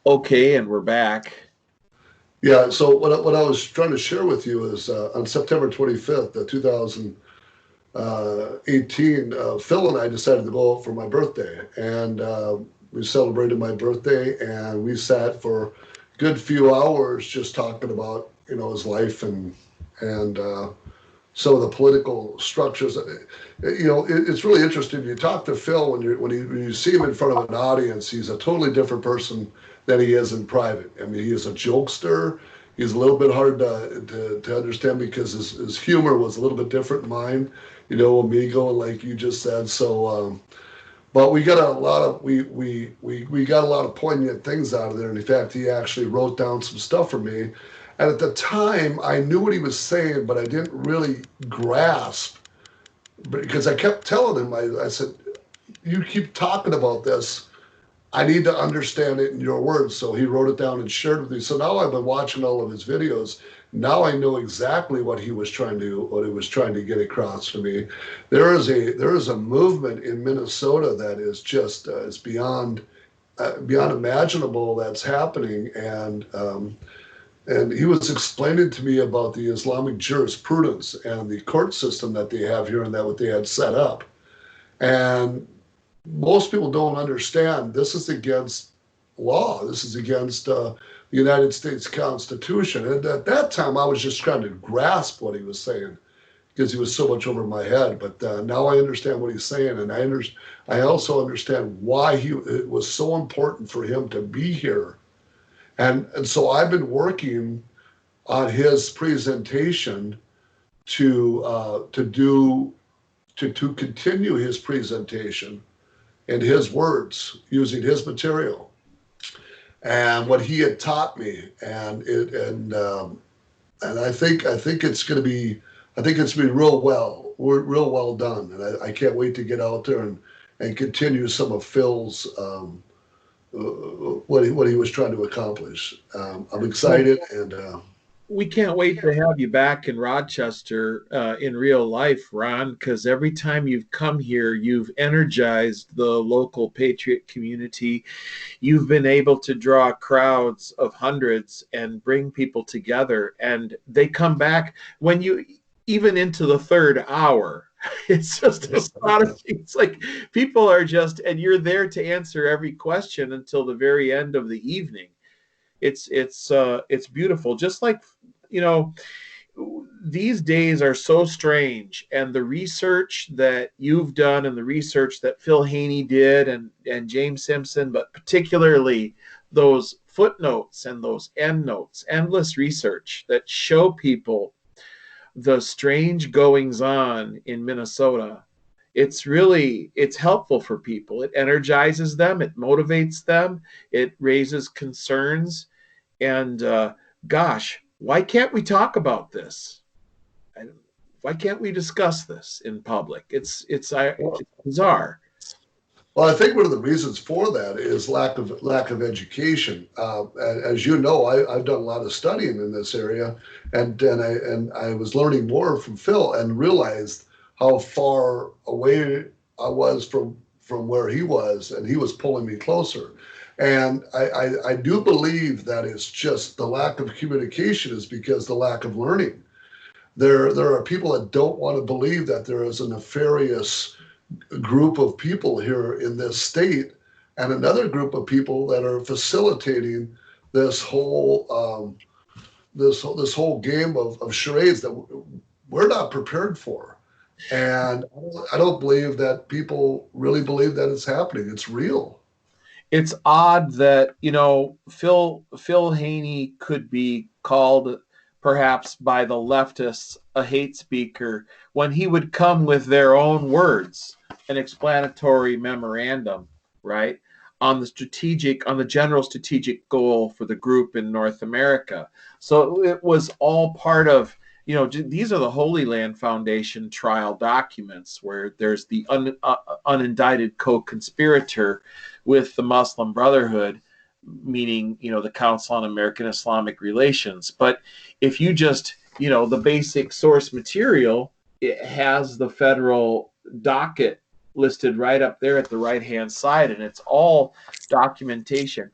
Okay, and we're back. Yeah, so what I was trying to share with you is on September 25th, 2018, Phil and I decided to go out for my birthday. And we celebrated my birthday, and we sat for a good few hours just talking about, his life and some of the political structures. It's really interesting. You talk to Phil when you see him in front of an audience. He's a totally different person than he is in private. I mean, he is a jokester. He's a little bit hard to understand because his humor was a little bit different than mine. Amigo, like you just said. So, but we got a lot of we got a lot of poignant things out of there. And in fact, he actually wrote down some stuff for me. And at the time, I knew what he was saying, but I didn't really grasp because I kept telling him. I said, "You keep talking about this. I need to understand it in your words." So he wrote it down and shared with me. So now I've been watching all of his videos. Now I know exactly what he was trying to get across to me. There is a movement in Minnesota that is just it's beyond imaginable that's happening, and he was explaining to me about the Islamic jurisprudence and the court system that they have here and that what they had set up. And most people don't understand this is against law. This is against the United States Constitution. And at that time, I was just trying to grasp what he was saying because he was so much over my head. But now I understand what he's saying, and I also understand why it was so important for him to be here. And so I've been working on his presentation to continue his presentation in his words using his material and what he had taught me, and I think it's going to be real well done, and I can't wait to get out there and continue some of Phil's what he was trying to accomplish. I'm excited, and We can't wait to have you back in Rochester in real life, Ron, because every time you've come here, you've energized the local patriot community. You've been able to draw crowds of hundreds and bring people together, and they come back when you even into the third hour. It's just astonishing. It's like people are just, and you're there to answer every question until the very end of the evening. It's beautiful. Just like, you know, these days are so strange, and the research that you've done and the research that Phil Haney did and James Simpson, but particularly those footnotes and those endnotes, endless research that show people the strange goings on in Minnesota. It's helpful for people. It energizes them, it motivates them, it raises concerns, and gosh, why can't we talk about this? Why can't we discuss this in public? It's bizarre. well, I think one of the reasons for that is lack of education. As you know, I've done a lot of studying in this area, and I was learning more from Phil and realized how far away I was from where he was, and he was pulling me closer. And I do believe that it's just the lack of communication is because the lack of learning. There are people that don't want to believe that there is a nefarious group of people here in this state and another group of people that are facilitating this whole game of charades that we're not prepared for. And I don't believe that people really believe that it's happening. It's real. It's odd that, Phil Haney could be called perhaps by the leftists a hate speaker when he would come with their own words, an explanatory memorandum, right? On the general strategic goal for the group in North America. So it was all part of, these are the Holy Land Foundation trial documents where there's the unindicted co-conspirator with the Muslim Brotherhood, meaning, the Council on American Islamic Relations. But if you just, the basic source material, it has the federal docket listed right up there at the right-hand side, and it's all documentation.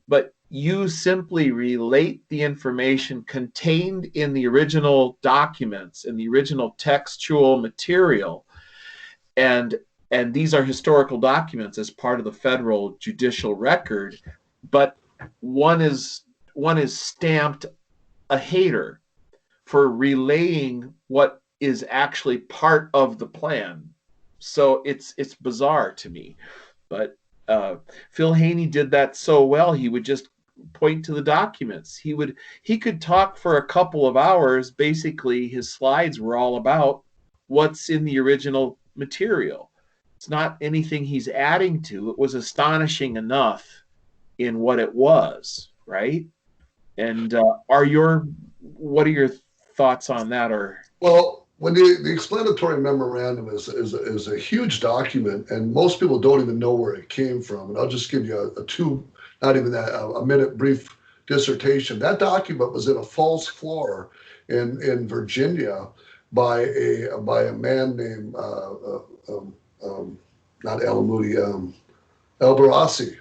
But you simply relate the information contained in the original documents, in the original textual material, and these are historical documents as part of the federal judicial record, but one is stamped a hater for relaying what is actually part of the plan. So it's bizarre to me. But uh, Phil Haney did that so well. He would just point to the documents. He could talk for a couple of hours. Basically, his slides were all about what's in the original material. It's not anything he's adding to. It was astonishing enough in what it was, right? And what are your thoughts on that? Or Well, when the explanatory memorandum is a huge document, and most people don't even know where it came from. And I'll just give you a two, not even that, a minute brief dissertation. That document was in a false floor in Virginia by a man named not Alamudi, El Barassi.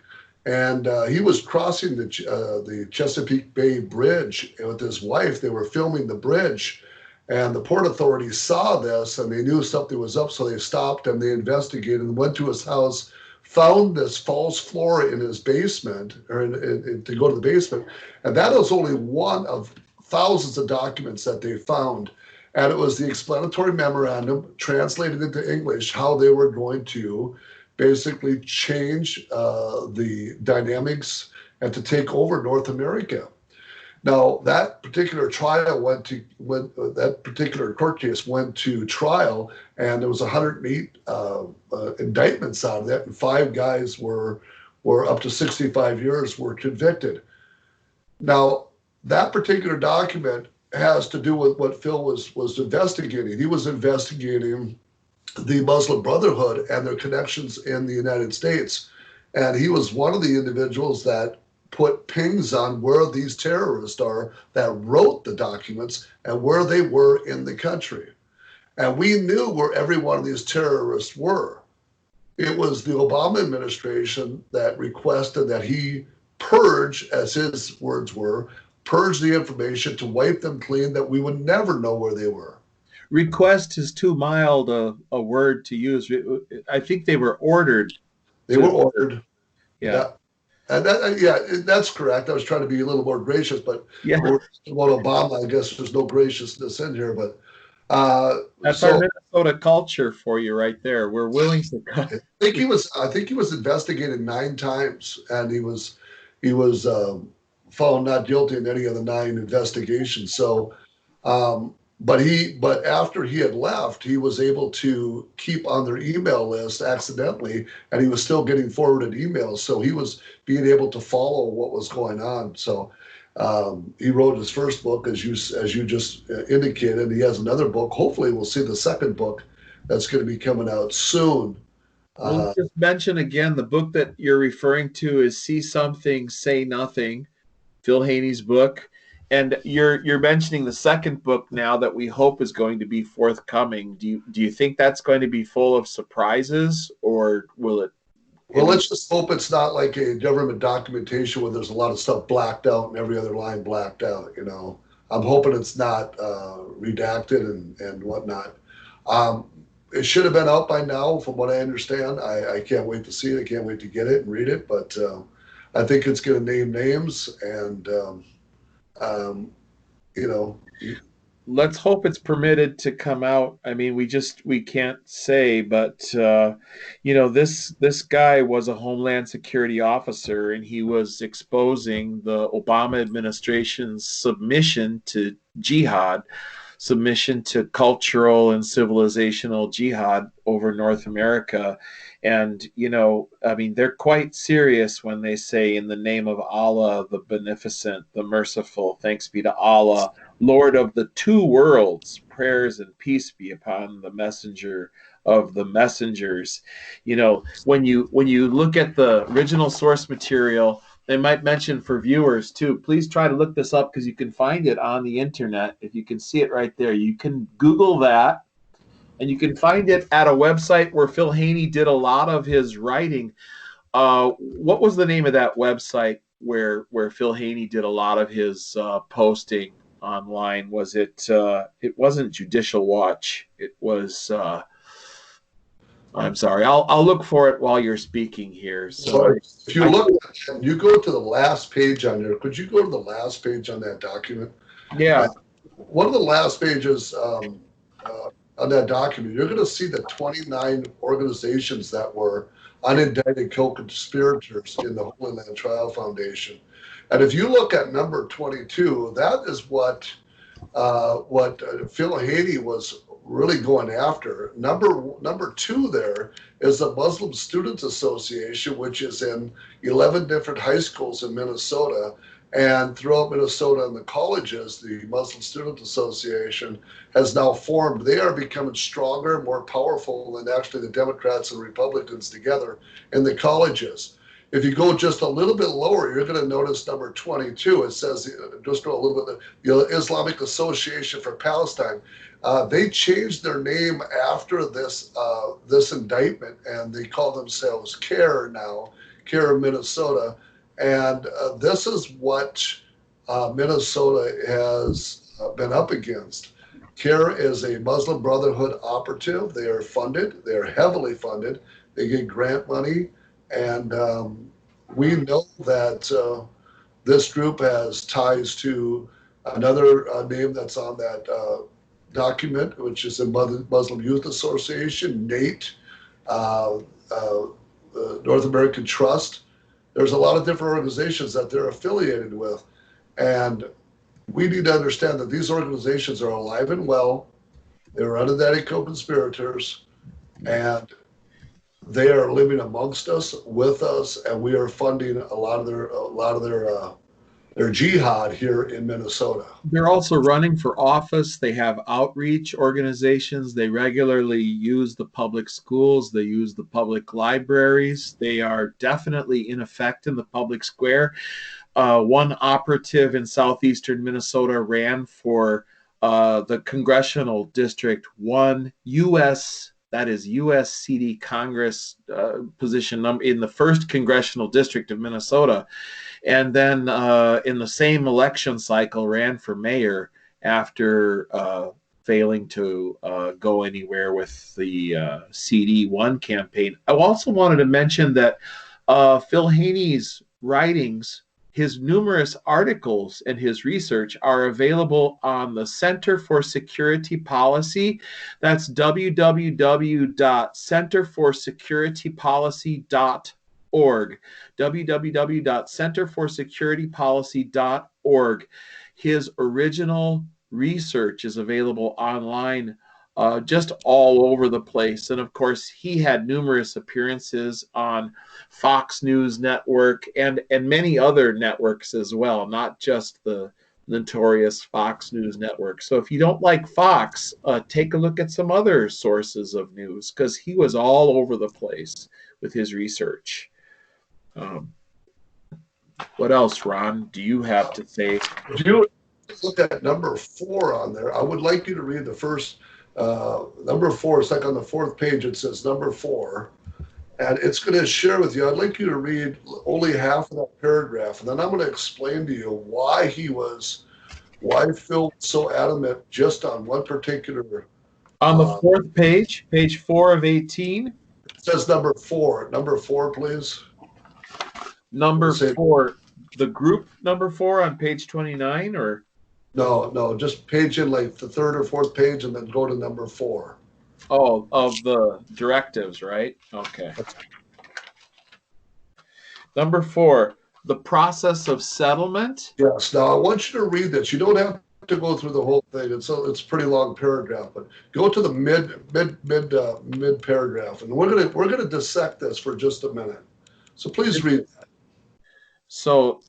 And he was crossing the Chesapeake Bay Bridge with his wife. They were filming the bridge, and the port authorities saw this, and they knew something was up, so they stopped and they investigated and went to his house, found this false floor in his basement, or to go to the basement. And that is only one of thousands of documents that they found. And it was the explanatory memorandum translated into English, how they were going to basically change the dynamics and to take over North America. Now, that particular that particular court case went to trial, and there was 108 indictments out of that, and 5 guys were up to 65 years were convicted. Now, that particular document has to do with what Phil was investigating. He was investigating the Muslim Brotherhood and their connections in the United States. And he was one of the individuals that put pings on where these terrorists are that wrote the documents and where they were in the country. And we knew where every one of these terrorists were. It was the Obama administration that requested that he purge, as his words were, purge the information to wipe them clean, that we would never know where they were. request is too mild a word to use. I think they were ordered. They were ordered. Yeah. Yeah. And that's correct. I was trying to be a little more gracious, but Yeah. About Obama, I guess there's no graciousness in here. But That's our Minnesota culture for you right there. We're willing to cut. I think he was investigated 9 times, and he was found not guilty in any of the 9 investigations. So, but after he had left, he was able to keep on their email list accidentally, and he was still getting forwarded emails. So he was being able to follow what was going on. So he wrote his first book, as you just indicated. He has another book. Hopefully, we'll see the second book that's going to be coming out soon. Well, just mention again the book that you're referring to is "See Something, Say Nothing," Phil Haney's book, and you're mentioning the second book now that we hope is going to be forthcoming. Do you think that's going to be full of surprises, or will it? Well, let's just hope it's not like a government documentation where there's a lot of stuff blacked out and every other line blacked out. I'm hoping it's not redacted and whatnot. It should have been out by now, from what I understand. I can't wait to see it. I can't wait to get it and read it. But I think it's going to name names, and Let's hope it's permitted to come out. I mean, we can't say, but this guy was a Homeland Security officer, and he was exposing the Obama administration's submission to jihad, submission to cultural and civilizational jihad over North America. And, I mean, they're quite serious when they say, in the name of Allah, the beneficent, the merciful, thanks be to Allah, Lord of the 2 worlds, prayers and peace be upon the messenger of the messengers. When you look at the original source material, they might mention for viewers too, please try to look this up, because you can find it on the internet. If you can see it right there, you can Google that, and you can find it at a website where Phil Haney did a lot of his writing. What was the name of that website where Phil Haney did a lot of his posting online? Was it? It wasn't Judicial Watch. It was. I'm sorry. I'll look for it while you're speaking here. So So if you look, you go to the last page on there. Could you go to the last page on that document? yeah, One of the last pages on that document, you're going to see the 29 organizations that were unindicted co-conspirators in the Holy Land Trial Foundation. And if you look at number 22, that is what Phil Haney was really going after. Number two there is the Muslim Students Association, which is in 11 different high schools in Minnesota. And throughout Minnesota and the colleges, the Muslim Student Association has now formed. They are becoming stronger, more powerful than actually the Democrats and Republicans together in the colleges. If you go just a little bit lower, you're going to notice number 22. It says, just go a little bit, the Islamic Association for Palestine. They changed their name after this indictment, and they call themselves CARE now, CARE of Minnesota. And this is what Minnesota has been up against. CARE is a Muslim Brotherhood operative. They are funded. They are heavily funded. They get grant money. And we know that this group has ties to another name that's on that document, which is the Muslim Youth Association, NATE, uh, uh, North American Trust. There's a lot of different organizations that they're affiliated with. And we need to understand that these organizations are alive and well. They're unindicted co-conspirators, and they are living amongst us, with us, and we are funding a lot of their jihad here in Minnesota. they're also running for office. They have outreach organizations. They regularly use the public schools. They use the public libraries. They are definitely in effect in the public square. One operative in southeastern Minnesota ran for the Congressional District 1 U.S. That is USCD Congress position number in the first congressional district of Minnesota, and then in the same election cycle ran for mayor after failing to go anywhere with the CD1 campaign. I also wanted to mention that Phil Haney's writings, his numerous articles and his research are available on the Center for Security Policy. That's www.centerforsecuritypolicy.org. www.centerforsecuritypolicy.org. His original research is available online, just all over the place. And of course, he had numerous appearances on Fox News Network and many other networks as well, not just the notorious Fox News Network. So if you don't like Fox, take a look at some other sources of news, because he was all over the place with his research. Um, what else, Ron, do you have to say? If you look at number 4 on there, I would like you to read the first number 4. It's like on the 4th page. It says number 4, and it's going to share with you. I'd like you to read only half of that paragraph, and then I'm going to explain to you why Phil was so adamant just on one particular. On the 4th page, page 4 of 18. It says number 4. Number 4, please. Number 4, the group number 4 on page 29, or? No, just page in like the 3rd or 4th page, and then go to number 4. Oh, of the directives, right? Okay. Number 4, the process of settlement. Yes. Now I want you to read this. You don't have to go through the whole thing. It's a pretty long paragraph, but go to the mid paragraph, and we're gonna dissect this for just a minute. So please read that. So,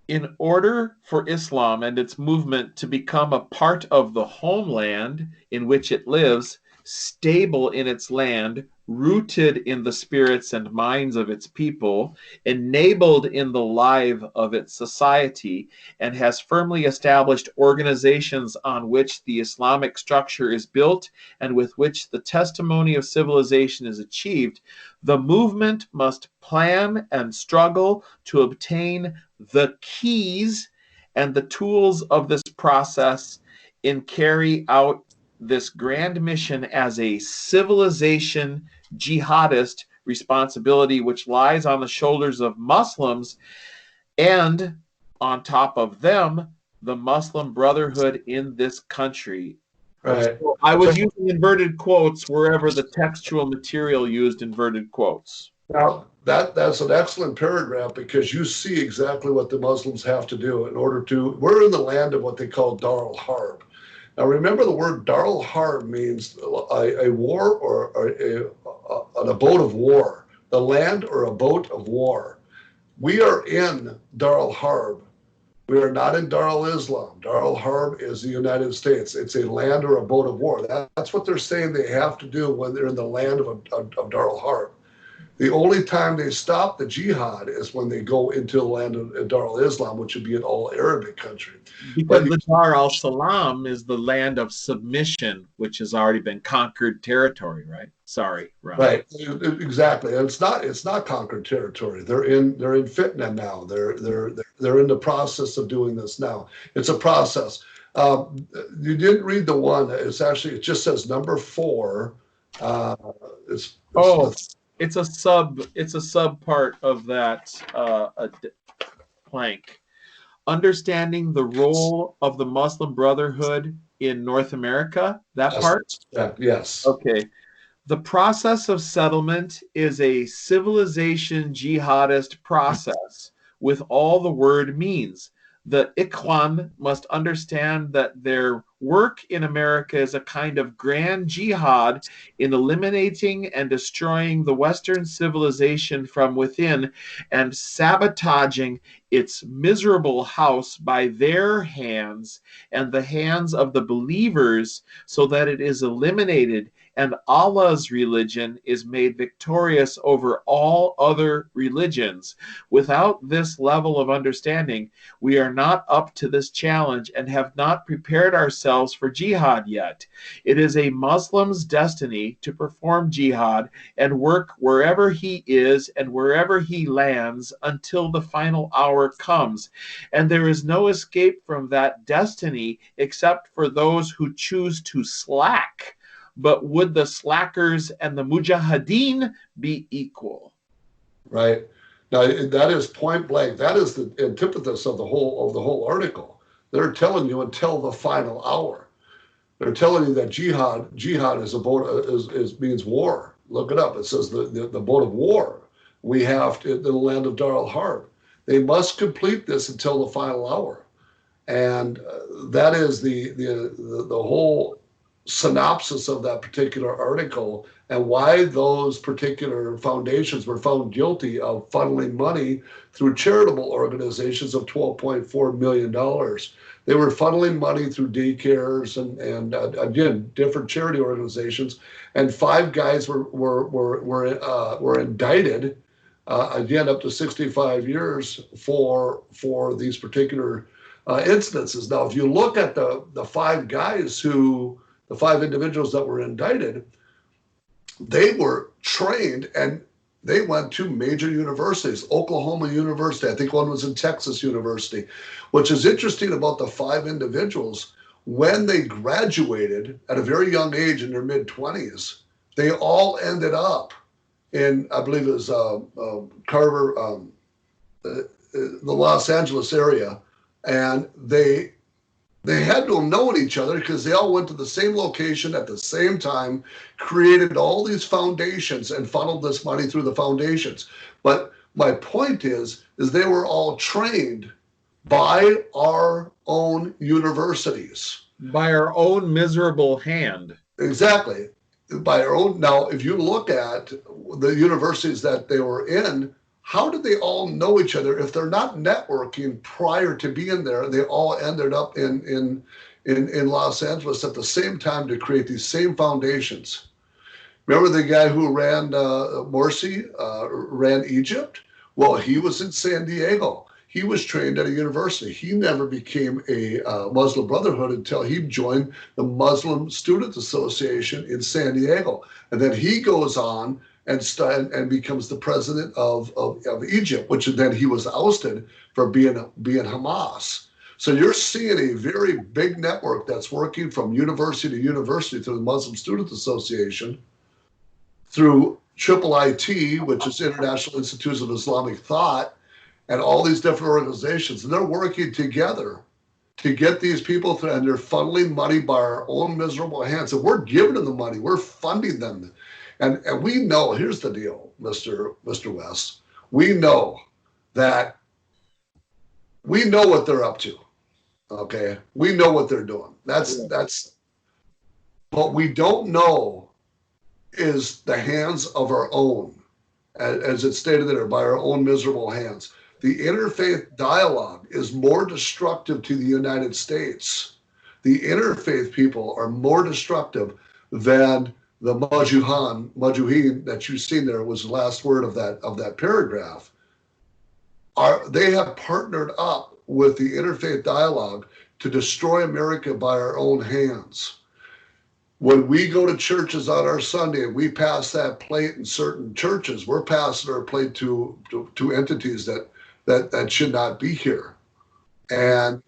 in order for Islam and its movement to become a part of the homeland in which it lives, stable in its land, rooted in the spirits and minds of its people, enabled in the life of its society, and has firmly established organizations on which the Islamic structure is built and with which the testimony of civilization is achieved, the movement must plan and struggle to obtain the keys and the tools of this process in carry out this grand mission as a civilization jihadist responsibility, which lies on the shoulders of Muslims and on top of them, the Muslim Brotherhood in this country. Right. So I was So using inverted quotes wherever the textual material used inverted quotes. now that's an excellent paragraph because you see exactly what the Muslims have to do in order to. We're in the land of what they call Dar al Harb. Now remember the word Dar al Harb means a war or an abode of war, the land or a boat of war. We are in Dar al Harb. We are not in Dar al Islam. Dar al Harb is the United States. It's a land or a boat of war. That's what they're saying they have to do when they're in the land of Dar al Harb. The only time they stop the jihad is when they go into the land of Dar al Islam, which would be an all Arabic country. Because But the Dar al Salam is the land of submission, which has already been conquered territory, right? Sorry, Ron. right, exactly. And it's not conquered territory. They're in fitna now. They're in the process of doing this now. It's a process. You didn't read the one. It just says number 4. It's Oh, the it's a sub part of that plank. Understanding the role of the Muslim Brotherhood in North America, that yes, part? yes, Okay. The process of settlement is a civilization jihadist process with all the word means. The Ikhwan must understand that their work in America is a kind of grand jihad in eliminating and destroying the Western civilization from within and sabotaging its miserable house by their hands and the hands of the believers so that it is eliminated and Allah's religion is made victorious over all other religions. Without this level of understanding, we are not up to this challenge and have not prepared ourselves for jihad yet. It is a Muslim's destiny to perform jihad and work wherever he is and wherever he lands until the final hour comes. And there is no escape from that destiny except for those who choose to slack. But would the slackers and the mujahideen be equal? right. Now that is point blank. That is the antithesis of the whole article. They're telling you until the final hour. They're telling you that jihad is means war. Look it up. It says the boat of war. We have to, in the land of Dar al Harb. They must complete this until the final hour, and that is the whole synopsis of that particular article and why those particular foundations were found guilty of funneling money through charitable organizations of $12.4 million. They were funneling money through daycares and again, different charity organizations. And 5 guys were indicted, again, up to 65 years for these particular incidences. Now, if you look at the 5 guys the 5 individuals that were indicted, they were trained and they went to major universities, Oklahoma University. I think one was in Texas University. Which is interesting about the 5 individuals, when they graduated at a very young age in their mid-20s, they all ended up in, I believe it was Carver, the Los Angeles area. And they had to have known each other because they all went to the same location at the same time, created all these foundations and funneled this money through the foundations. But my point is they were all trained by our own universities. By our own miserable hand. Exactly. By our own. Now, if you look at the universities that they were in, how did they all know each other if they're not networking prior to being there? They all ended up in Los Angeles at the same time to create these same foundations. Remember the guy who ran Morsi, ran Egypt? Well, he was in San Diego. He was trained at a university. He never became a Muslim Brotherhood until he joined the Muslim Student Association in San Diego. And then he goes on and becomes the president of Egypt, which then he was ousted for being Hamas. So you're seeing a very big network that's working from university to university through the Muslim Student Association, through IIIT, which is International Institutes of Islamic Thought, and all these different organizations. And they're working together to get these people through, and they're funneling money by our own miserable hands. And we're giving them the money, we're funding them. And we know, here's the deal, Mr. West. We know that we know what they're up to. Okay. We know what they're doing. That's what we don't know is the hands of our own, as it's stated there, by our own miserable hands. The interfaith dialogue is more destructive to the United States. The interfaith people are more destructive than the Majuhin that you've seen there was the last word of that paragraph. They have partnered up with the interfaith dialogue to destroy America by our own hands. When we go to churches on our Sunday and we pass that plate in certain churches, we're passing our plate to entities that should not be here. And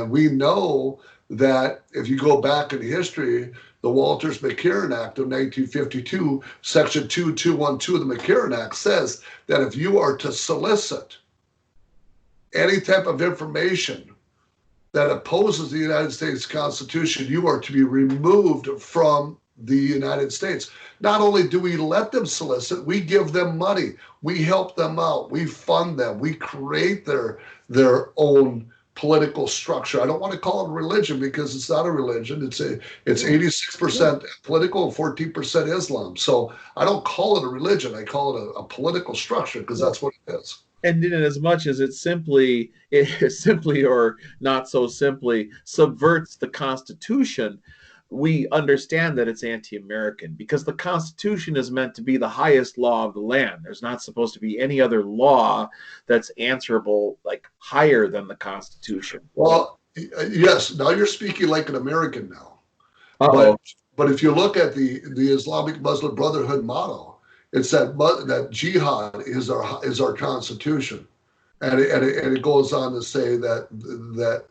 we know that if you go back in history, the Walters McCarran Act of 1952, Section 2212 of the McCarran Act says that if you are to solicit any type of information that opposes the United States Constitution, you are to be removed from the United States. Not only do we let them solicit, we give them money, we help them out, we fund them, we create their own political structure. I don't want to call it a religion because it's not a religion. It's 86% political and 14% Islam. So I don't call it a religion. I call it a political structure because that's what it is. And in as much as it simply or not so simply subverts the Constitution, we understand that it's anti-American because the Constitution is meant to be the highest law of the land. There's not supposed to be any other law that's answerable, like higher than the Constitution. Well, yes, now you're speaking like an American now. Uh-oh. But if you look at the Islamic Muslim Brotherhood motto, it's that jihad is our constitution, and it goes on to say that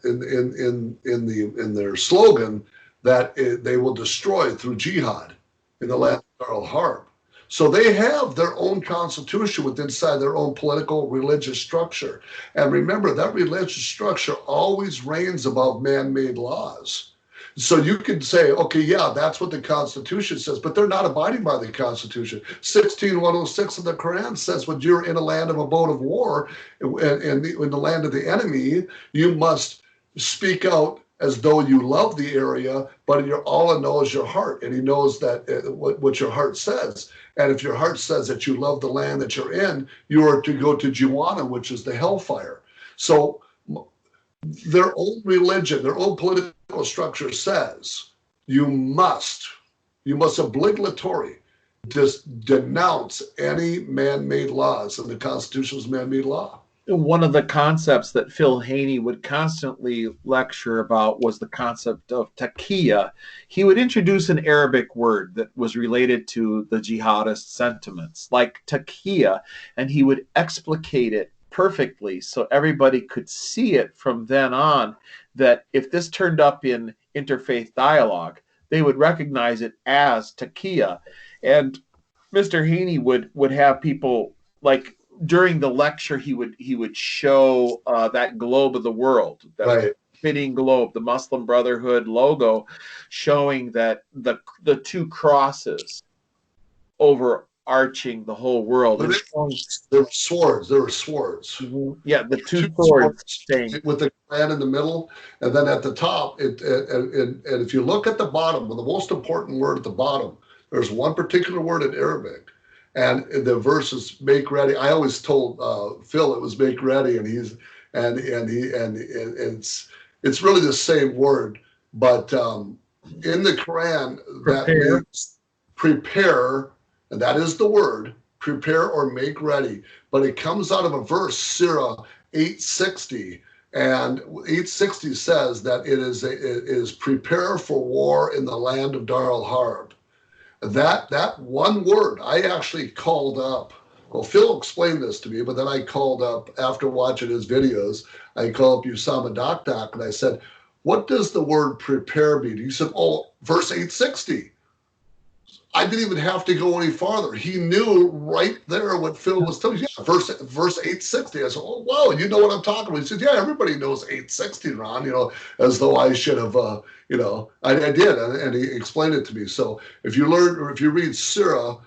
in their slogan that they will destroy through jihad in the land of Darul Harb. So they have their own constitution within inside their own political religious structure. And remember, that religious structure always reigns above man-made laws. So you can say, okay, yeah, that's what the Constitution says, but they're not abiding by the Constitution. 16:106 of the Quran says when you're in a land of abode of war, in the land of the enemy, you must speak out as though you love the area, but Allah knows your heart, and He knows that what your heart says. And if your heart says that you love the land that you're in, you are to go to Jiwana, which is the hellfire. So their own religion, their own political structure says you must obligatory just denounce any man-made laws, and the Constitution is man-made law. One of the concepts that Phil Haney would constantly lecture about was the concept of taqiyya. He would introduce an Arabic word that was related to the jihadist sentiments, like taqiyya, and he would explicate it perfectly so everybody could see it from then on, that if this turned up in interfaith dialogue, they would recognize it as taqiyya. And Mr. Haney would have people, like, during the lecture, he would show that globe of the world, that right. fitting globe, the Muslim Brotherhood logo, showing that the two crosses overarching the whole world. There were swords. Mm-hmm. Yeah, the two swords with the Quran in the middle, and then at the top, and if you look at the bottom, well, the most important word at the bottom, there's one particular word in Arabic. And the verse is "make ready." I always told Phil it was "make ready," and it's really the same word, but in the Quran that means prepare and that is the word, prepare or make ready. But it comes out of a verse, Sirah 860. And 860 says that it is prepare for war in the land of Darl Harb. That one word, I actually called up. Well, Phil explained this to me, but then I called up after watching his videos. I called up Usama Dokdok and I said, "What does the word prepare mean?" He said, "Oh, verse 860." I didn't even have to go any farther. He knew right there what Phil was telling you. Yeah, verse 860. I said, "Oh, wow, you know what I'm talking about." He said, "Yeah, everybody knows 860, Ron, as though I should have, I did. And he explained it to me. So if you learn, or if you read Sirah,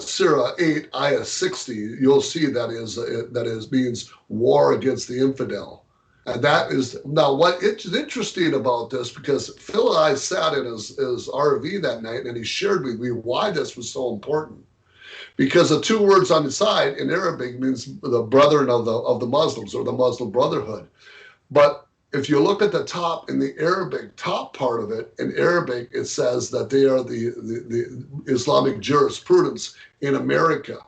Sirah 8, Ayah 60, you'll see that means war against the infidel. And that is now what it's interesting about this, because Phil and I sat in his RV that night and he shared with me why this was so important. Because the two words on the side in Arabic means the brethren of the Muslims, or the Muslim Brotherhood. But if you look at the top in the Arabic top part of it, in Arabic it says that they are the Islamic jurisprudence in America.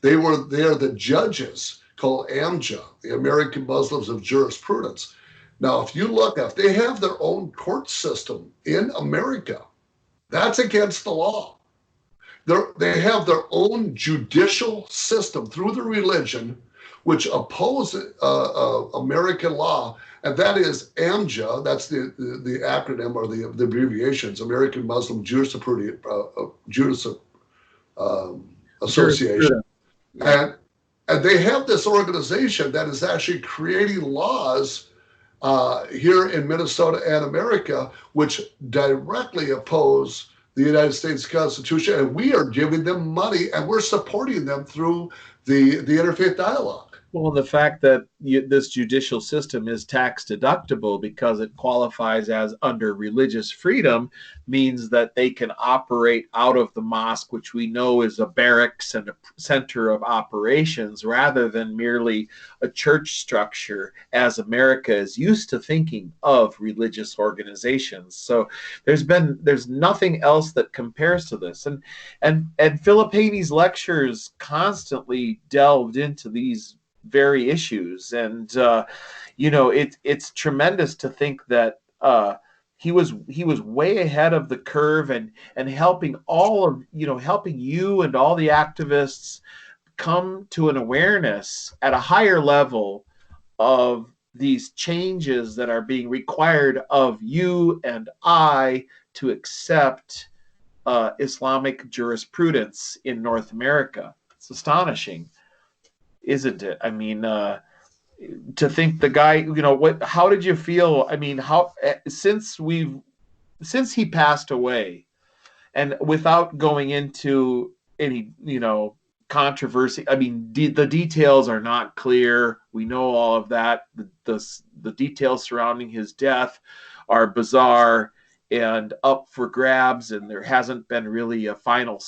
They are the judges called AMJA, the American Muslims of Jurisprudence. Now, if they have their own court system in America, that's against the law. They have their own judicial system through the religion, which oppose American law, and that is AMJA. That's the acronym, or the abbreviations, American Muslim Jurisprudence Association. And they have this organization that is actually creating laws here in Minnesota and America, which directly oppose the United States Constitution. And we are giving them money, and we're supporting them through the interfaith dialogue. Well, the fact that this judicial system is tax deductible because it qualifies as under religious freedom means that they can operate out of the mosque, which we know is a barracks and a center of operations, rather than merely a church structure, as America is used to thinking of religious organizations. So there's nothing else that compares to this. And Philip Haney's lectures constantly delved into these very issues, and it's tremendous to think that he was way ahead of the curve, and helping helping you and all the activists come to an awareness at a higher level of these changes that are being required of you and I to accept Islamic jurisprudence in North America. It's astonishing, isn't it? I mean, to think the guy, how did you feel? I mean, since he passed away, and without going into any, controversy, I mean, the details are not clear. We know all of that. The details surrounding his death are bizarre and up for grabs, and there hasn't been really a final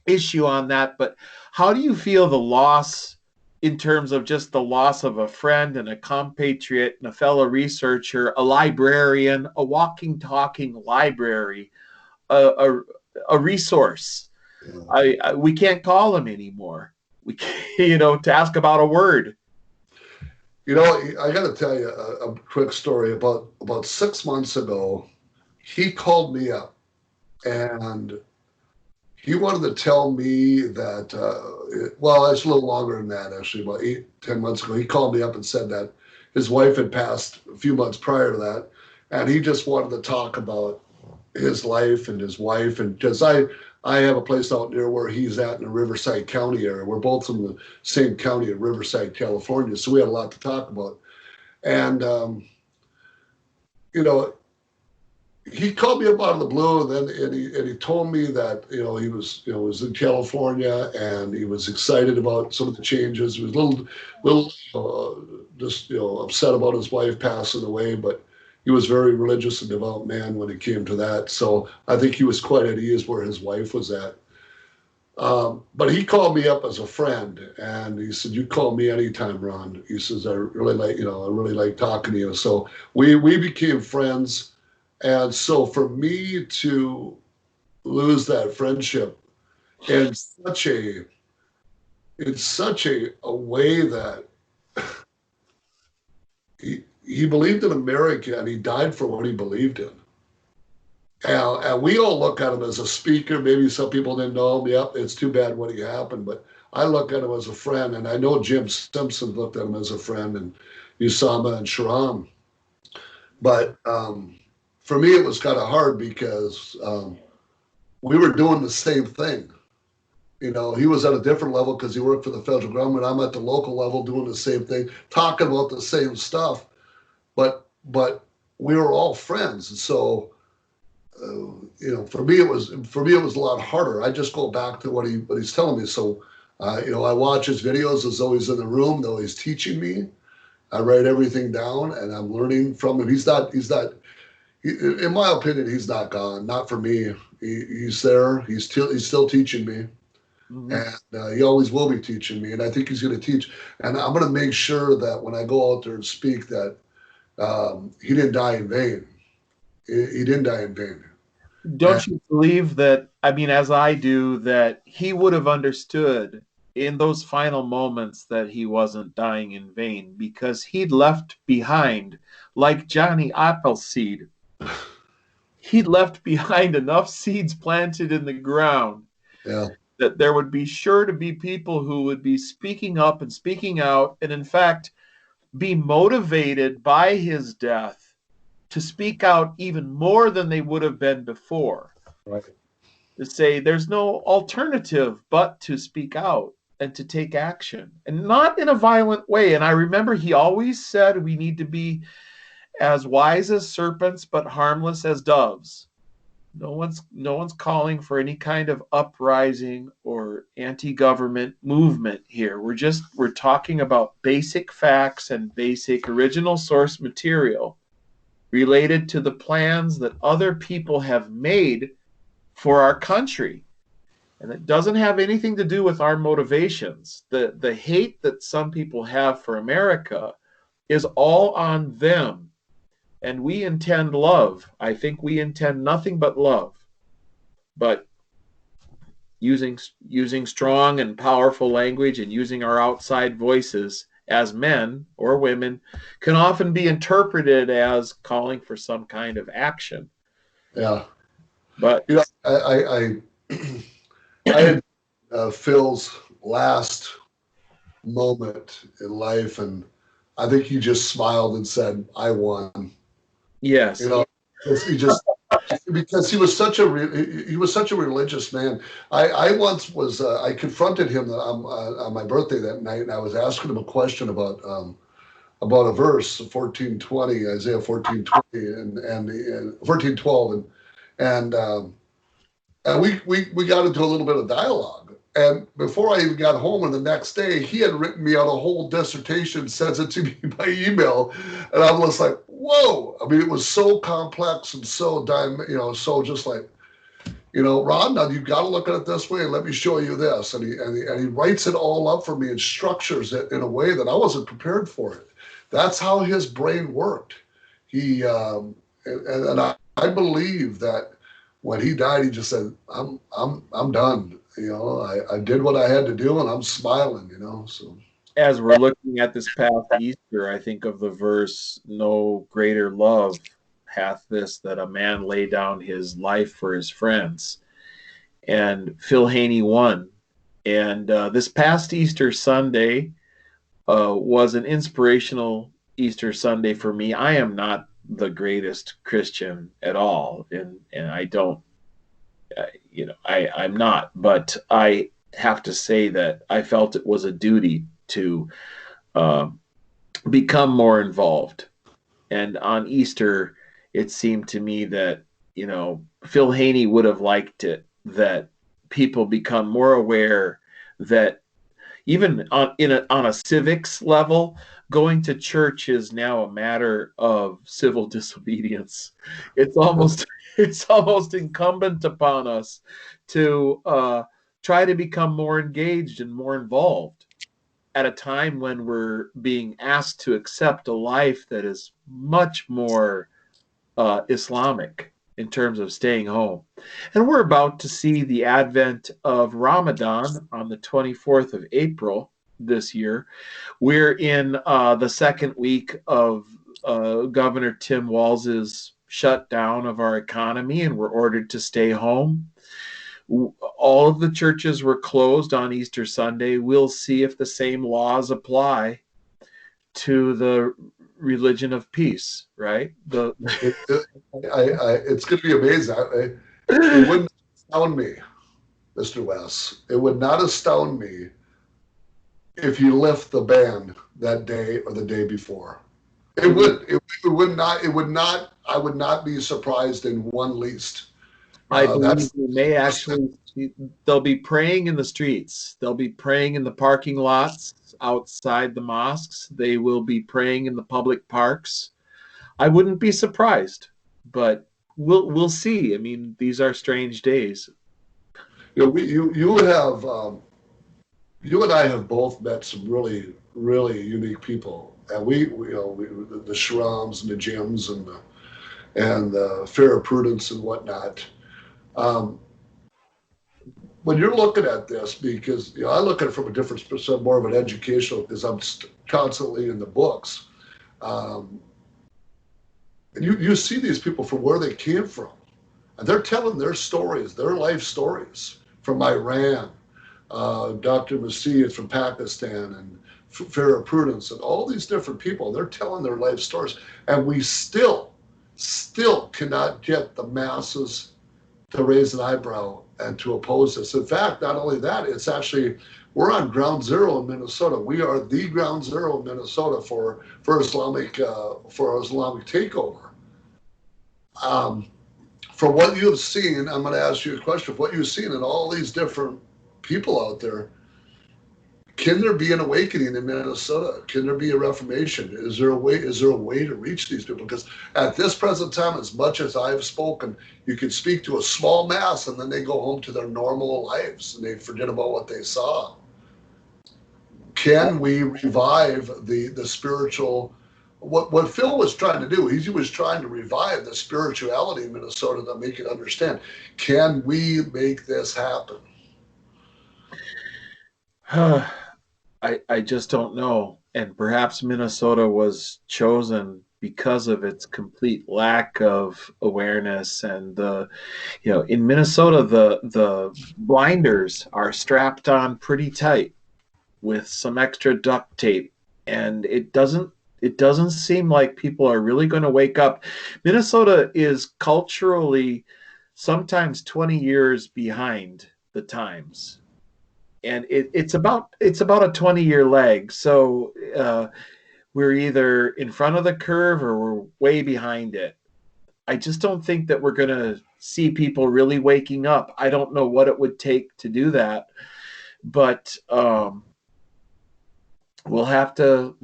issue on that. But how do you feel the loss, in terms of just the loss of a friend and a compatriot and a fellow researcher, a librarian, a walking, talking library, a resource? We can't call him anymore. We can't, to ask about a word. I got to tell you a quick story. About 6 months ago, he called me up, and he wanted to tell me that, it's a little longer than that, actually, about 8-10 months ago. He called me up and said that his wife had passed a few months prior to that, and he just wanted to talk about his life and his wife. And because I have a place out near where he's at in the Riverside County area. We're both from the same county of Riverside, California, so we had a lot to talk about. And, he called me up out of the blue, and he told me that he was in California, and he was excited about some of the changes. He was a little upset about his wife passing away, but he was very religious and devout man when it came to that. So I think he was quite at ease where his wife was at. But he called me up as a friend, and he said, "You call me anytime, Ron." He says, "I really like talking to you." So we became friends. And so for me to lose that friendship in such a way that he believed in America and he died for what he believed in. And we all look at him as a speaker. Maybe some people didn't know him. Yep, it's too bad what happened, but I look at him as a friend, and I know Jim Simpson looked at him as a friend, and Usama and Sharam. But for me, it was kind of hard because we were doing the same thing. You know, he was at a different level because he worked for the federal government. I'm at the local level doing the same thing, talking about the same stuff. But we were all friends, and so for me it was a lot harder. I just go back to what he's telling me. So I watch his videos as though he's in the room, though he's teaching me. I write everything down, and I'm learning from him. In my opinion, he's not gone. Not for me. He's there. He's still teaching me. Mm-hmm. And he always will be teaching me, and I think he's going to teach. And I'm going to make sure that when I go out there and speak, that he didn't die in vain. He didn't die in vain. And, Don't you believe that? I mean, as I do, that he would have understood in those final moments that he wasn't dying in vain because he'd left behind, like Johnny Appleseed, he'd left behind enough seeds planted in the ground yeah, that there would be sure to be people who would be speaking up and speaking out, and in fact, be motivated by his death to speak out even more than they would have been before. right. To say there's no alternative but to speak out and to take action, and not in a violent way. And I remember he always said we need to be as wise as serpents but harmless as doves. No one's calling for any kind of uprising or anti-government movement here. We're talking about basic facts and basic original source material related to the plans that other people have made for our country. And it doesn't have anything to do with our motivations. The hate that some people have for America is all on them. And we intend love. I think we intend nothing but love. But using strong and powerful language and using our outside voices as men or women can often be interpreted as calling for some kind of action. Yeah. But I had Phil's last moment in life, and I think he just smiled and said, "I won." yes, You know, he just because he was such a religious man. I once was I confronted him on my birthday that night, and I was asking him a question about a verse, 14:20, Isaiah 14:20, and 14:12, and we got into a little bit of dialogue. And before I even got home, and the next day, he had written me out a whole dissertation, sends it to me by email, and I was like, "Whoa!" I mean, it was so complex and so just like, Ron, now you've got to look at it this way, and let me show you this. And he writes it all up for me and structures it in a way that I wasn't prepared for it. That's how his brain worked. He and I believe that when he died, he just said, I'm done. I did what I had to do, and I'm smiling. So as we're looking at this past Easter, I think of the verse, "No greater love hath this that a man lay down his life for his friends." And Phil Haney won. And this past Easter Sunday was an inspirational Easter Sunday for me. I am not the greatest Christian at all, and I don't, I'm not. But I have to say that I felt it was a duty to uh, become more involved. And on Easter, it seemed to me that Phil Haney would have liked it that people become more aware that even on a civics level, going to church is now a matter of civil disobedience. It's almost it's almost incumbent upon us to try to become more engaged and more involved at a time when we're being asked to accept a life that is much more Islamic. in terms of staying home. And we're about to see the advent of Ramadan on the 24th of April this year. We're in the second week of Governor Tim Walz's shutdown of our economy, and we're ordered to stay home. All of the churches were closed on Easter Sunday. We'll see if the same laws apply to the religion of peace, right? It's going to be amazing. It wouldn't astound me, Mr. West. It would not astound me if you lift the ban that day or the day before. It would. It would not. It would not. I would not be surprised in one least. I believe That's we may actually, they'll be praying in the streets. They'll be praying in the parking lots outside the mosques. They will be praying in the public parks. I wouldn't be surprised, but we'll see. I mean, these are strange days. you have you and I have both met some really unique people, and the Shrams and the Jims and the Fair Prudence and whatnot. Um, when you're looking at this, because I look at it from a different perspective, more of an educational, because I'm constantly in the books. Um, and you see these people from where they came from, and they're telling their stories, their life stories from Iran. Dr. Masih is from Pakistan, and Farrah Prudence, and all these different people. They're telling their life stories, and we still cannot get the masses to raise an eyebrow and to oppose this. In fact, not only that, it's actually we're on ground zero in Minnesota. We are the ground zero in Minnesota for Islamic takeover. Um, from what you have seen, I'm going to ask you a question. What you've seen in all these different people out there, can there be an awakening in Minnesota? Can there be a reformation? Is there a way? Is there a way to reach these people? Because at this present time, as much as I've spoken, you can speak to a small mass, and then they go home to their normal lives and they forget about what they saw. Can we revive the spiritual? What Phil was trying to do, he was trying to revive the spirituality in Minnesota to make it understand. Can we make this happen? I just don't know. And perhaps Minnesota was chosen because of its complete lack of awareness. And in Minnesota, the blinders are strapped on pretty tight with some extra duct tape, and it doesn't seem like people are really going to wake up. Minnesota is culturally sometimes 20 years behind the times, and it's about a 20-year lag. So we're either in front of the curve or we're way behind it. I just don't think that we're going to see people really waking up. I don't know what it would take to do that, but we'll have to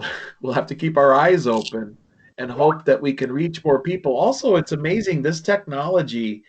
we'll have to keep our eyes open and hope that we can reach more people. Also, it's amazing, this technology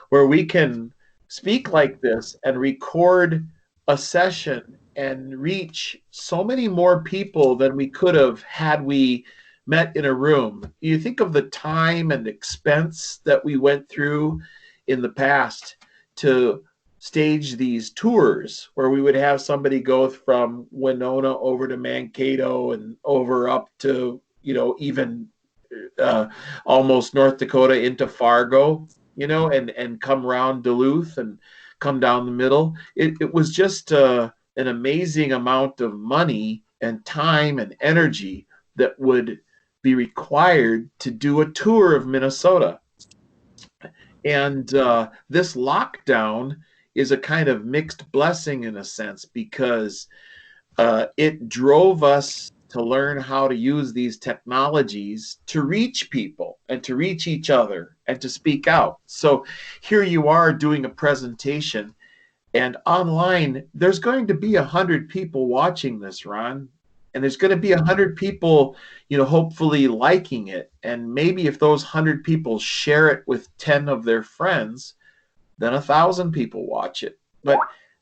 where we can speak like this and record a session and reach so many more people than we could have had we met in a room. You think of the time and expense that we went through in the past to stage these tours where we would have somebody go from Winona over to Mankato and over up to, even almost North Dakota into Fargo, and come around Duluth and come down the middle. It was just an amazing amount of money and time and energy that would be required to do a tour of Minnesota. And this lockdown is a kind of mixed blessing in a sense, because it drove us to learn how to use these technologies to reach people and to reach each other and to speak out. So here you are doing a presentation, and online there's going to be 100 people watching this, Ron, and there's going to be 100 people, hopefully liking it. And maybe if those 100 people share it with 10 of their friends, then 1,000 people watch it. But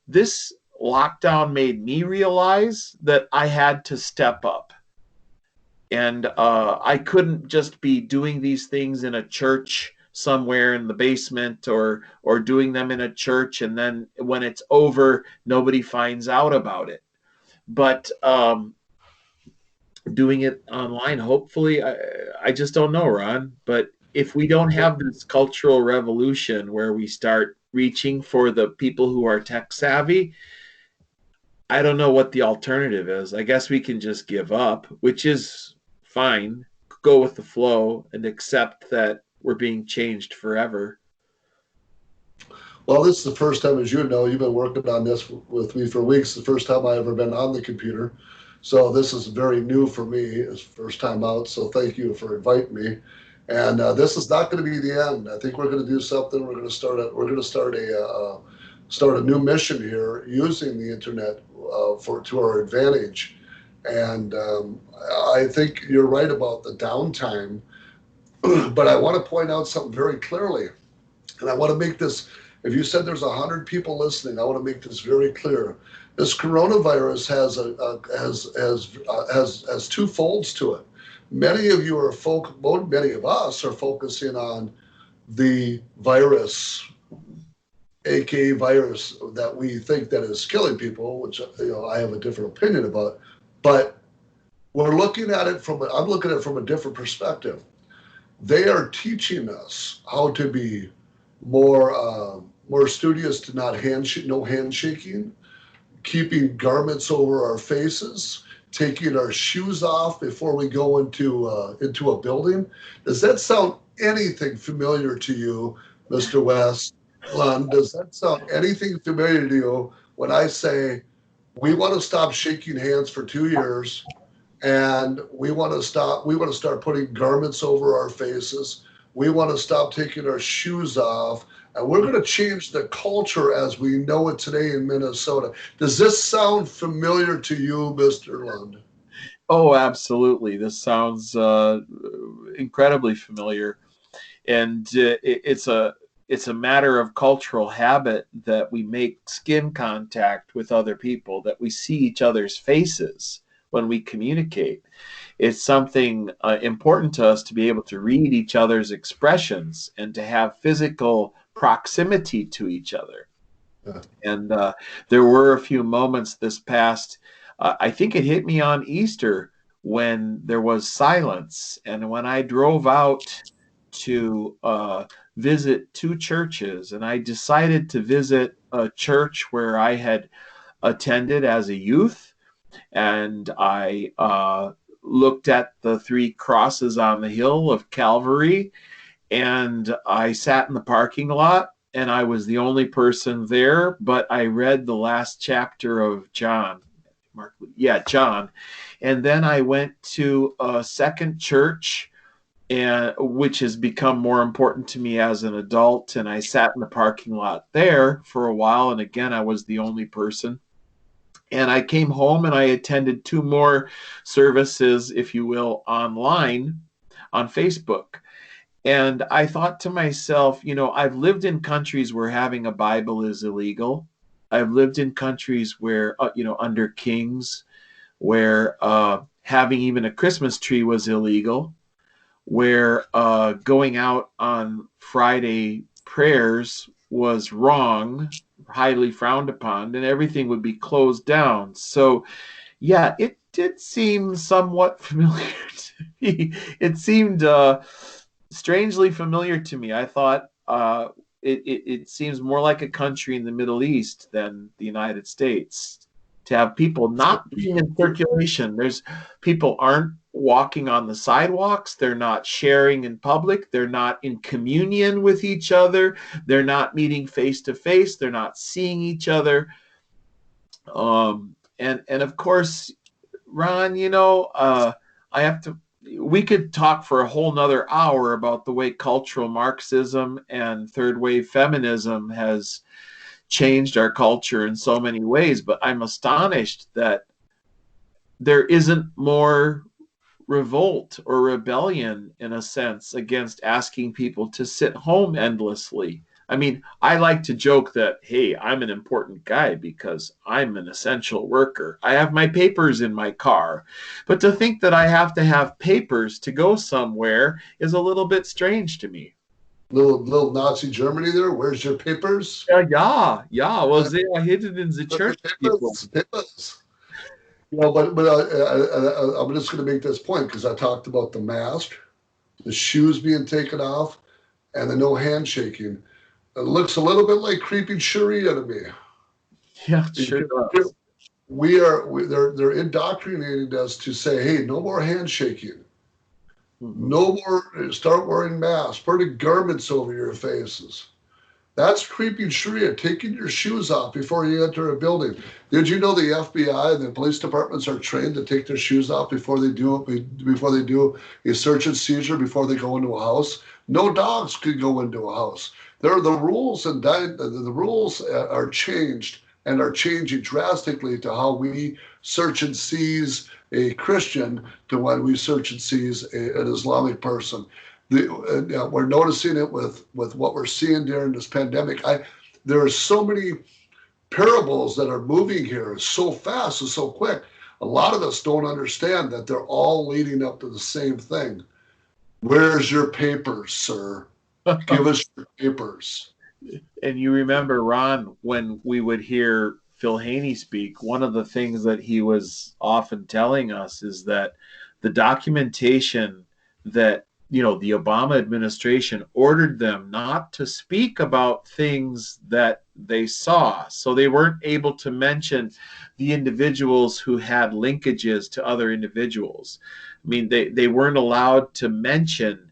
this lockdown made me realize that I had to step up. And I couldn't just be doing these things in a church somewhere in the basement, or doing them in a church, and then when it's over, nobody finds out about it. But doing it online, hopefully, I just don't know, Ron. But if we don't have this cultural revolution where we start reaching for the people who are tech savvy, I don't know what the alternative is. I guess we can just give up, which is fine. Go with the flow and accept that we're being changed forever. Well, this is the first time, as you know, you've been working on this with me for weeks. The first time I ever been on the computer. So this is very new for me. It's first time out. So thank you for inviting me. And this is not going to be the end. I think we're going to do something. We're going to start a new mission here using the internet for to our advantage. And I think you're right about the downtime. But I want to point out something very clearly, and I want to make this. If you said there's 100 people listening, I want to make this very clear. This coronavirus has two folds to it. Many of you many of us are focusing on the virus, aka virus that we think that is killing people, which I have a different opinion about. But I'm looking at it from a different perspective. They are teaching us how to be more studious, to not no handshaking, keeping garments over our faces, taking our shoes off before we go into a building. Does that sound anything familiar to you, Mr. West? Does that sound anything familiar to you when I say we want to stop shaking hands for 2 years, and we want to start putting garments over our faces? We want to stop taking our shoes off, and we're going to change the culture as we know it today in Minnesota. Does this sound familiar to you, Mr. Lund? Oh, absolutely. This sounds incredibly familiar, and it's a matter of cultural habit that we make skin contact with other people, that we see each other's faces when we communicate. It's something important to us to be able to read each other's expressions and to have physical proximity to each other. Yeah. And there were a few moments this past, I think it hit me on Easter, when there was silence. And when I drove out to visit two churches, and I decided to visit a church where I had attended as a youth, and I looked at the three crosses on the hill of Calvary, and I sat in the parking lot, and I was the only person there, but I read the last chapter of John. John. And then I went to a second church, and which has become more important to me as an adult, and I sat in the parking lot there for a while, and again I was the only person. And I came home and I attended two more services, if you will, online on Facebook. And I thought to myself, I've lived in countries where having a Bible is illegal. I've lived in countries where, under kings, where having even a Christmas tree was illegal, where going out on Friday prayers was wrong, highly frowned upon, and everything would be closed down. So, yeah, it did seem somewhat familiar to me. It seemed strangely familiar to me. I thought it seems more like a country in the Middle East than the United States, to have people not being in circulation. People aren't walking on the sidewalks. They're not sharing in public. They're not in communion with each other. They're not meeting face to face. They're not seeing each other. And of course, Ron, I have to. We could talk for a whole nother hour about the way cultural Marxism and third wave feminism has changed our culture in so many ways, but I'm astonished that there isn't more revolt or rebellion, in a sense, against asking people to sit home endlessly. I mean, I like to joke that, hey, I'm an important guy because I'm an essential worker. I have my papers in my car. But to think that I have to have papers to go somewhere is a little bit strange to me. Little Nazi Germany there. Where's your papers? Ja, wo sehr hidden in the church people. Papers. But I'm just going to make this point because I talked about the mask, the shoes being taken off, and the no handshaking. It looks a little bit like creeping Sharia to me. Yeah, it sure does. They're indoctrinating us to say, hey, no more handshaking, Mhm. no more, start wearing masks, putting garments over your faces. That's creeping Sharia, taking your shoes off before you enter a building. Did you know the FBI and the police departments are trained to take their shoes off before they do a search and seizure before they go into a house? No dogs could go into a house. There are the rules and the rules are changed and are changing drastically to how we search and seize a Christian to when we search and seize an Islamic person. We're noticing it with what we're seeing during this pandemic. There are so many parables that are moving here so fast and so quick. A lot of us don't understand that they're all leading up to the same thing. Where's your papers, sir? Give us your papers. And you remember, Ron, when we would hear Phil Haney speak, one of the things that he was often telling us is that the documentation that the Obama administration ordered them not to speak about things that they saw. So they weren't able to mention the individuals who had linkages to other individuals. I mean, they weren't allowed to mention.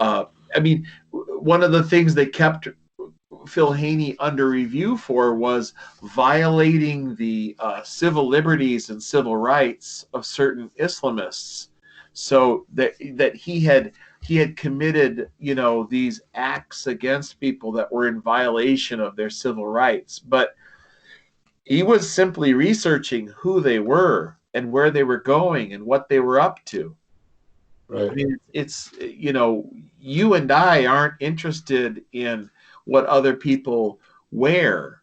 Uh, I mean, one of the things they kept Phil Haney under review for was violating the civil liberties and civil rights of certain Islamists. So that he had committed these acts against people that were in violation of their civil rights, but he was simply researching who they were and where they were going and what they were up to. I Right. mean, it's you and I aren't interested in what other people wear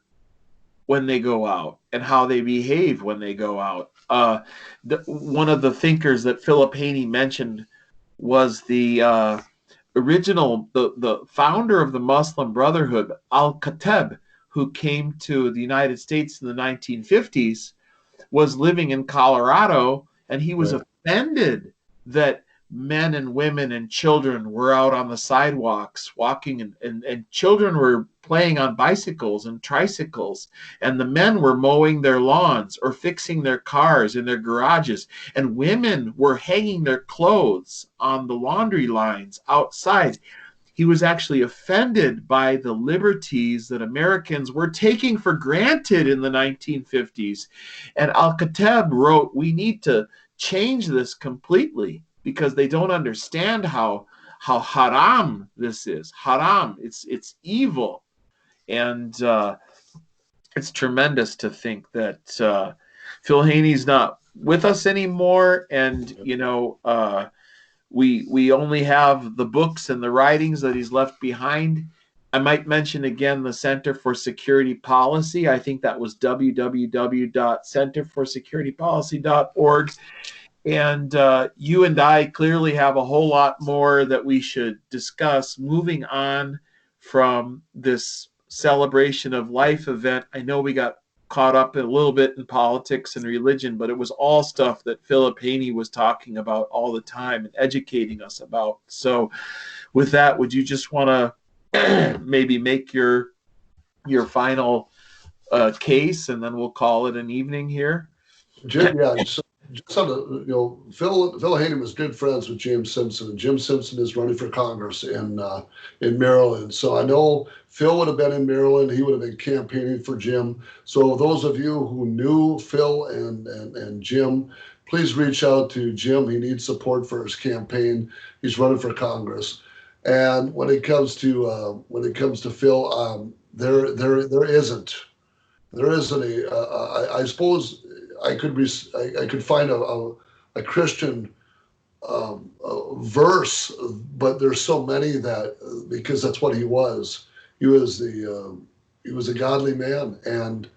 when they go out and how they behave when they go out. One of the thinkers that Philip Haney mentioned was the the founder of the Muslim Brotherhood, Al-Khatib, who came to the United States in the 1950s, was living in Colorado, and he was Right. offended that men and women and children were out on the sidewalks walking, and children were playing on bicycles and tricycles, and the men were mowing their lawns or fixing their cars in their garages, and women were hanging their clothes on the laundry lines outside. He was actually offended by the liberties that Americans were taking for granted in the 1950s. And Al-Khatib wrote, we need to change this completely because they don't understand how haram this is. Haram, it's evil. And it's tremendous to think that Phil Haney's not with us anymore. And, we only have the books and the writings that he's left behind. I might mention again the Center for Security Policy. I think that was www.centerforsecuritypolicy.org. And you and I clearly have a whole lot more that we should discuss moving on from this celebration of life event. I know we got caught up a little bit in politics and religion, but it was all stuff that Philip Haney was talking about all the time and educating us about. So, with that, would you just want to maybe make your final case, and then we'll call it an evening here? Yeah, just on the, Phil Haney was good friends with James Simpson, and Jim Simpson is running for Congress in Maryland. So I know Phil would have been in Maryland. He would have been campaigning for Jim. So those of you who knew Phil and Jim, please reach out to Jim. He needs support for his campaign. He's running for Congress. And when it comes to Phil, there isn't I suppose I could find a Christian verse, but there's so many that because that's what he was. He was a godly man, and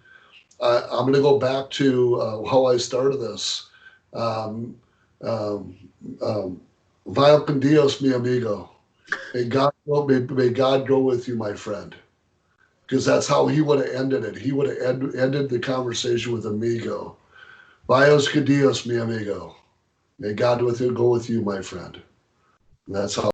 I'm going to go back to how I started this. Um, um, Vaya con Dios, mi amigo. May God Well, may God go with you, my friend. Because that's how he would have ended it. He would have ended the conversation with amigo. Bios que Dios, mi amigo. May God go with you, my friend. And that's how